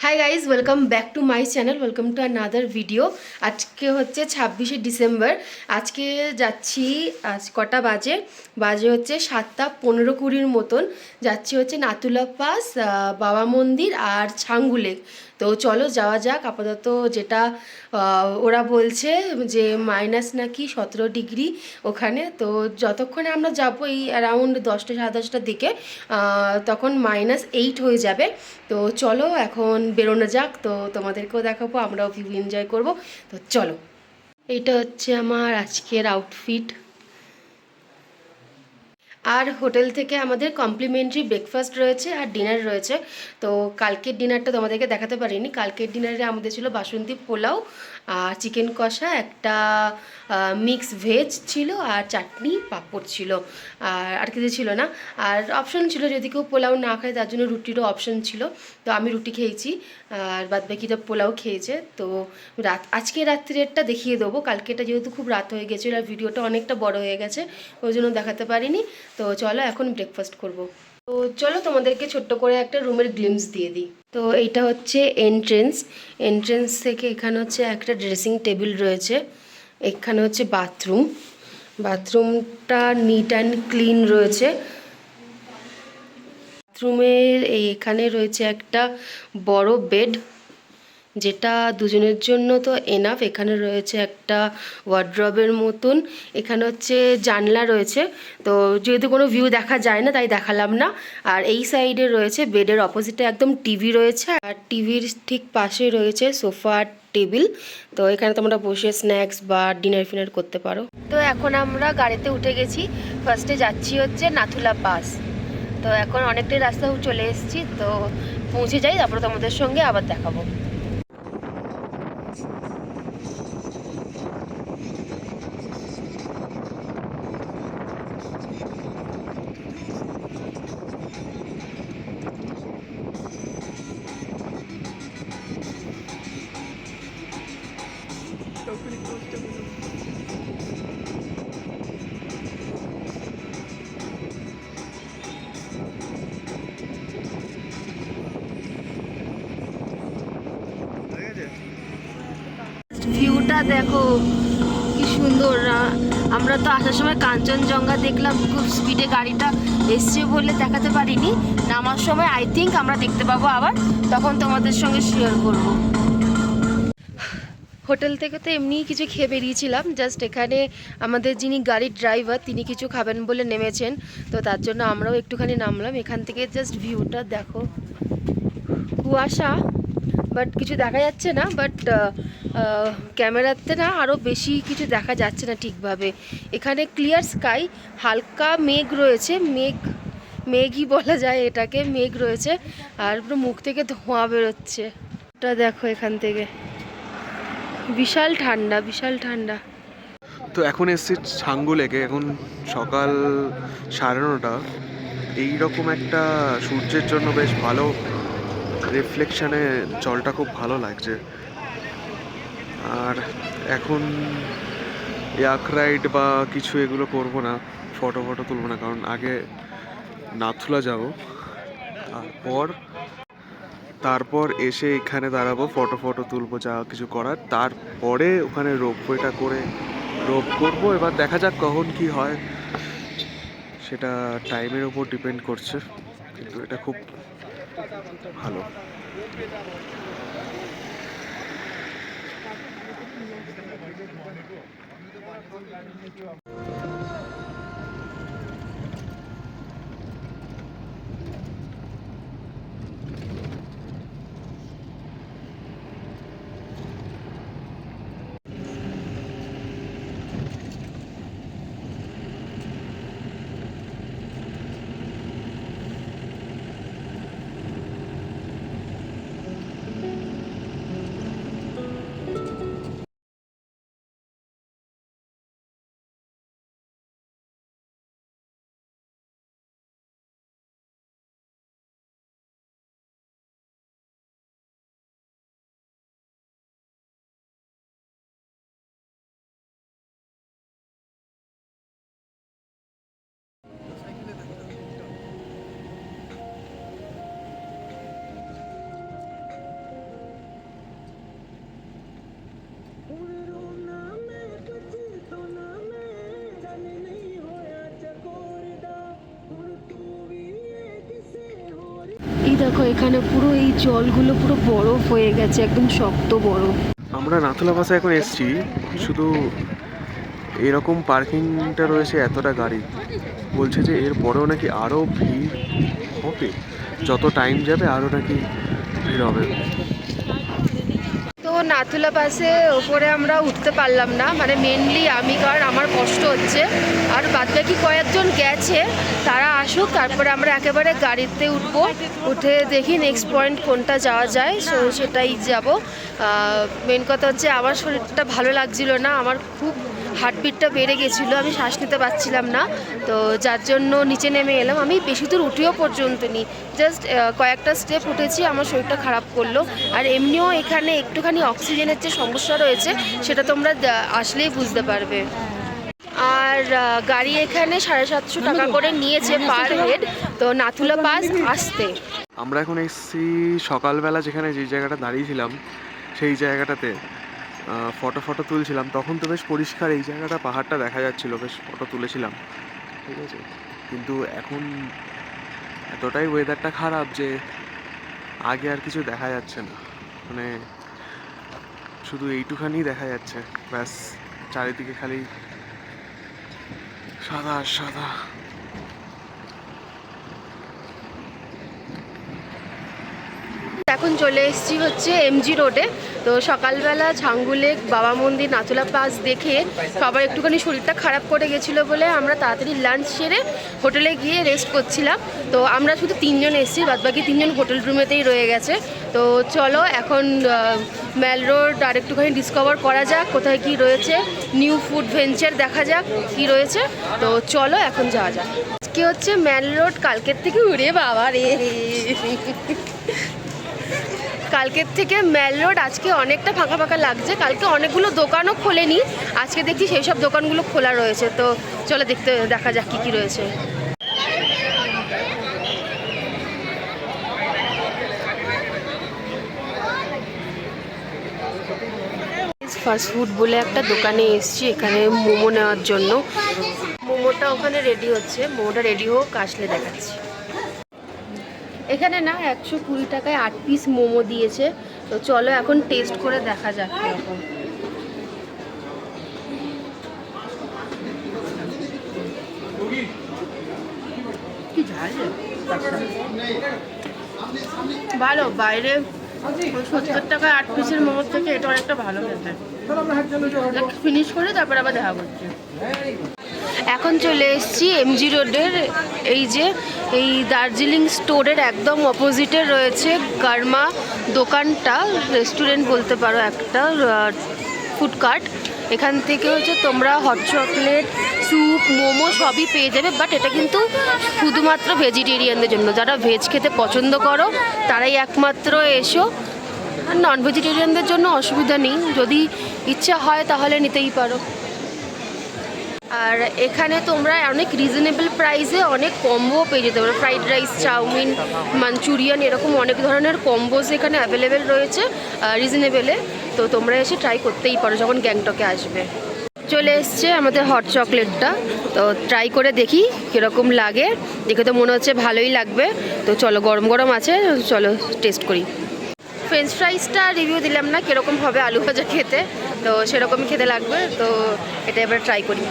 Hi guys, welcome back to my channel, welcome to another video. আজকে হচ্ছে 26শে December. আজকে যাচ্ছি, আজ কটা বাজে বাজে হচ্ছে 7:15-20 মতন। যাচ্ছি হচ্ছে নাতুলা পাস, বাবা মন্দির আর ছাঙ্গু লেক। তো চলো যাওয়া যাক। আপাতত যেটা ওরা বলছে যে মাইনাস নাকি 17 ডিগ্রি ওখানে। তো যতক্ষণে আমরা যাবো এই অ্যারাউন্ড 10টা সাড়ে 10টার দিকে, তখন -8 হয়ে যাবে। তো চলো এখন বেরোনো যাক, তো তোমাদেরকেও দেখাবো, আমরাও ভিউ এনজয় করব। তো চলো, এইটা হচ্ছে আমার আজকের আউটফিট। আর হোটেল থেকে আমাদের কমপ্লিমেন্টারি ব্রেকফাস্ট রয়েছে আর ডিনার রয়েছে। তো কালকের ডিনারটা তোমাদেরকে দেখাতে পারিনি। কালকের ডিনারে আমাদের ছিল বাসন্তী পোলাও, চিকেন কষা, একটা মিক্স ভেজ ছিল, আর চাটনি পাঁপড় ছিল। আর কিছু ছিল না। আর অপশন ছিল যদি কেউ পোলাও না খায় তার জন্য রুটিরও অপশন ছিল। তো আমি রুটি খেয়েছি, আর বাদবাকিটা পোলাও খেয়েছে। তো আজকে রাত্রিরেরটা দেখিয়ে দেবো। কালকেটা যেহেতু খুব রাত হয়ে গেছিলো আর ভিডিওটা অনেকটা বড় হয়ে গেছে, ওই জন্য দেখাতে পারিনি। তো চলো এখন ব্রেকফাস্ট করব। তো চলো তোমাদেরকে ছোট্ট করে একটা রুমের গ্লিমস দিয়ে দিই। তো এইটা হচ্ছে এন্ট্রেন্স। এন্ট্রেন্স থেকে এখানে হচ্ছে একটা ড্রেসিং টেবিল রয়েছে। এখানে হচ্ছে বাথরুম। বাথরুমটা নিট অ্যান্ড ক্লিন রয়েছে। বাথরুমের এখানে রয়েছে একটা বড় বেড, যেটা দুজনের জন্য তো এনাফ। এখানে রয়েছে একটা ওয়ার্ড্রবের মতন। এখানে হচ্ছে জানলা রয়েছে, তো যেহেতু কোনো ভিউ দেখা যায় না তাই দেখালাম না। আর এই সাইডে রয়েছে বেডের অপোজিটে একদম টিভি রয়েছে, আর টিভির ঠিক পাশে রয়েছে সোফা টেবিল। তো এখানে তোমরা বসে স্ন্যাক্স বা ডিনার ফিনার করতে পারো। তো এখন আমরা গাড়িতে উঠে গেছি। ফার্স্টে যাচ্ছি হচ্ছে নাথুলা পাস। তো এখন অনেকটাই রাস্তা চলে এসেছি, তো পৌঁছে যাই, তারপরে তোমাদের সঙ্গে আবার দেখাবো। ভিউটা দেখো কি সুন্দর। আমরা তো আসার সময় কাঞ্চনজঙ্ঘা দেখলাম, খুব স্পিডে গাড়িটা এসছে বলে দেখাতে পারিনি। নামার সময় আই থিঙ্ক আমরা দেখতে পাবো আবার, তখন তোমাদের সঙ্গে শেয়ার করব। হোটেল থেকে তো এমনিই কিছু খেয়ে বেরিয়েছিলাম, জাস্ট এখানে আমাদের যিনি গাড়ির ড্রাইভার তিনি কিছু খাবেন বলে নেমেছেন, তো তার জন্য আমরাও একটুখানি নামলাম। এখান থেকে জাস্ট ভিউটা দেখো, কুয়াশা, বাট কিছু দেখা যাচ্ছে না। বাট ক্যামেরাতে না আরও বেশি কিছু দেখা যাচ্ছে না ঠিকভাবে। এখানে ক্লিয়ার স্কাই, হালকা মেঘ রয়েছে, মেঘই বলা যায় এটাকে, মেঘ রয়েছে, আর পুরো মুখ থেকে ধোঁয়া বেরোচ্ছে। এটা দেখো এখান থেকে, বিশাল ঠান্ডা, বিশাল ঠান্ডা। তো এখন এসছি ছাঙ্গু লেকে, এখন সকাল 9:30। এইরকম একটা সূর্যের জন্য বেশ ভালো রিফ্লেকশনে জলটা খুব ভালো লাগছে। আর এখন ইয়াক রাইড বা কিছু এগুলো করবো না, ফটো তুলবো না, কারণ আগে নাথুলা যাব, তারপর এসে এখানে দাঁড়াবো, ফটো তুলবো, যা কিছু করার। তারপরে ওখানে রোপওয়েটা করে রোপ করবো। এবার দেখা যাক কখন কি হয়, সেটা টাইমের উপর ডিপেন্ড করছে, কিন্তু এটা খুব ভালো। এখানে পুরো এই জলগুলো পুরো বরফ হয়ে গেছে, একদম শক্ত বরফ। আমরা নাথুলা পাসে এখন এসেছি, শুধু এরকম পার্কিংটা রয়েছে এতটা গাড়ি, বলছে যে এর পরেও নাকি আরও ভিড় হবে, যত টাইম যাবে আরও নাকি ভিড় হবে। তো নাথুলা পাসে ওপরে আমরা উঠতে পারলাম না, মানে মেনলি আমি, কারণ আমার কষ্ট হচ্ছে। আর বাদবাকি কয়েকজন গেছে, তারা আসুক, তারপরে আমরা একেবারে গাড়িতে উঠবো, উঠে দেখি নেক্সট পয়েন্ট কোনটা যাওয়া যায়, সো সেটাই যাব। মেন কথা হচ্ছে আমার শরীরটা ভালো লাগছিল না, আমার খুব হার্টবিটটা বেড়ে গেছিলো, আমি শ্বাস নিতে পারছিলাম না। তো যার জন্য নিচে নেমে এলাম। আমি বেশি দূর উঠেও পর্যন্ত নিই, জাস্ট কয়েকটা স্টেপ উঠেছি, আমার শরীরটা খারাপ করলো। আর এমনিও এখানে একটুখানি অক্সিজেনের যে সমস্যা রয়েছে সেটা তোমরা আসলেই বুঝতে পারবে। আর গাড়ি এখানে 750 টাকা করে নিয়েছে পার হেড, তো নাথুলা পাস আসতে। আমরা এখন এসেছি সকালবেলা, যেখানে যে জায়গাটা দাঁড়িয়েছিলাম সেই জায়গাটাতে ফটো তুলছিলাম, তখন তো বেশ পরিষ্কার এই জায়গাটা, পাহাড়টা দেখা যাচ্ছিলো, বেশ ফটো তুলেছিলাম, ঠিক আছে। কিন্তু এখন এতটাই ওয়েদারটা খারাপ যে আগে আর কিছু দেখা যাচ্ছে না, মানে শুধু এইটুখানি দেখা যাচ্ছে, ব্যাস চারিদিকে খালি সাদা আর সাদা। এখন চলে এসেছি হচ্ছে এমজি রোডে। তো সকালবেলা ছাঙ্গু লেক, বাবা মন্দির, নাথুলা পাস দেখে সবার একটুখানি শরীরটা খারাপ করে গেছিলো বলে আমরা তাড়াতাড়ি লাঞ্চ সেরে হোটেলে গিয়ে রেস্ট করছিলাম। তো আমরা শুধু 3 জন এসেছি, বাদবাকি 3 জন হোটেল রুমেতেই রয়ে গেছে। তো চলো এখন ম্যাল রোড আর একটুখানি ডিসকভার করা যাক, কোথায় কি রয়েছে, নিউ ফুড ভেঞ্চার দেখা যাক কি রয়েছে। তো চলো এখন যাওয়া যাক। আজকে হচ্ছে ম্যাল রোড কালকের থেকে, উড়ে বাবা রে, কালকের থেকে ম্যাল রোড আজকে অনেকটা ফাঁকা ফাঁকা লাগছে। কালকে অনেকগুলো দোকানও খোলেনি, আজকে দেখছি সেই সব দোকানগুলো খোলা রয়েছে। তো চলো দেখা যাক কী কী রয়েছে। ফাস্ট ফুড বলে একটা দোকানে এসেছি, এখানে মোমো নেওয়ার জন্য। মোমোটা ওখানে রেডি হচ্ছে, মোমোটা রেডি হোক, আসলে দেখাচ্ছি। এখানে না 120 টাকায় 8 পিস মোমো দিয়েছে। তো চলো এখন টেস্ট করে দেখা যাক এরকম। ভালো, বাইরে 70 টাকায় 8 পিসের মোমোর থেকে এটা অনেকটা ভালো খেতে। ফিনিশ করে তারপর আবার দেখা করছি। এখন চলে এসেছি এমজি রোডের এই দার্জিলিং স্টোরের একদম অপোজিটে রয়েছে গার্মা দোকানটা, রেস্টুরেন্ট বলতে পারো, একটা ফুড কার্ট। এখান থেকে হচ্ছে তোমরা হট চকলেট, স্যুপ, মোমো সবই পেয়ে যাবে। বাট এটা কিন্তু শুধুমাত্র ভেজিটেরিয়ানদের জন্য, যারা ভেজ খেতে পছন্দ করো তারাই একমাত্র এসো। আর নন ভেজিটেরিয়ানদের জন্য অসুবিধা নেই, যদি ইচ্ছা হয় তাহলে নিতেই পারো। আর এখানে তোমরা অনেক রিজনেবল প্রাইসে অনেক কম্বো পেয়ে যেতে পারো, ফ্রাইড রাইস, চাউমিন, মাঞ্চুরিয়ান, এরকম অনেক ধরনের কম্বোজ এখানে অ্যাভেলেবেল রয়েছে রিজনেবলে। তো তোমরা এসে ট্রাই করতেই পারো যখন গ্যাংটকে আসবে। চলে এসছে আমাদের হট চকলেটটা, তো ট্রাই করে দেখি কীরকম লাগে। দেখে তো মনে হচ্ছে ভালোই লাগবে। তো চলো, গরম গরম আছে, চলো টেস্ট করি। ফ্রেঞ্চ ফ্রাইসটা রিভিউ দিলাম না কীরকম হবে আলু ভাজা খেতে, তো সেরকমই খেতে লাগবে। তো এটা এবার ট্রাই করি।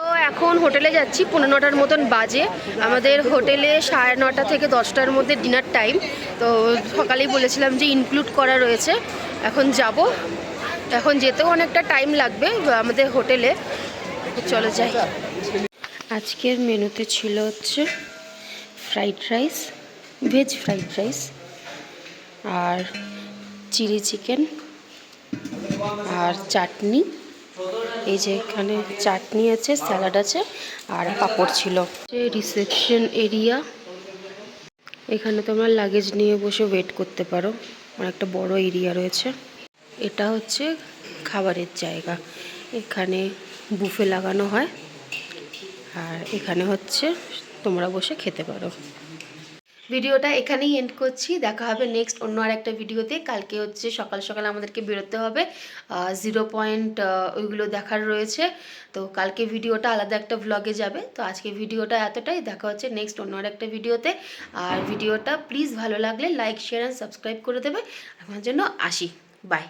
তো এখন হোটেলে যাচ্ছি, 9:15 মতন বাজে। আমাদের হোটেলে 9:30 থেকে 10টার মধ্যে ডিনার টাইম। তো সকালেই বলেছিলাম যে ইনক্লুড করা রয়েছে। এখন যাব, এখন যেতেও অনেকটা টাইম লাগবে আমাদের হোটেলে। চলো যাই। আজকের মেনুতে ছিল হচ্ছে fried rice, veg fried rice, আর চিলি চিকেন, আর চাটনি। এই যে এখানে চাটনি আছে, স্যালাড আছে, আর পাঁপড় ছিল। রিসেপশন এরিয়া, এখানে তোমরা লাগেজ নিয়ে বসে ওয়েট করতে পারো, অনেকটা বড় এরিয়া রয়েছে। এটা হচ্ছে খাবারের জায়গা, এখানে বুফে লাগানো হয়, আর এখানে হচ্ছে তোমরা বসে খেতে পারো। ভিডিওটা এখানেই এন্ড করছি। দেখা হবে নেক্সট অন্য আর একটা ভিডিওতে। কালকে হচ্ছে সকাল সকাল আমাদেরকে বেরোতে হবে, 0 পয়েন্ট ওইগুলো দেখার রয়েছে। তো কালকে ভিডিওটা আলাদা একটা ভ্লগে যাবে। তো আজকে ভিডিওটা এতটাই, দেখা হচ্ছে নেক্সট অন্য আর একটা ভিডিওতে। আর ভিডিওটা প্লিজ ভালো লাগলে লাইক শেয়ার অ্যান্ড সাবস্ক্রাইব করে দেবে। আমার জন্য আসি, বাই।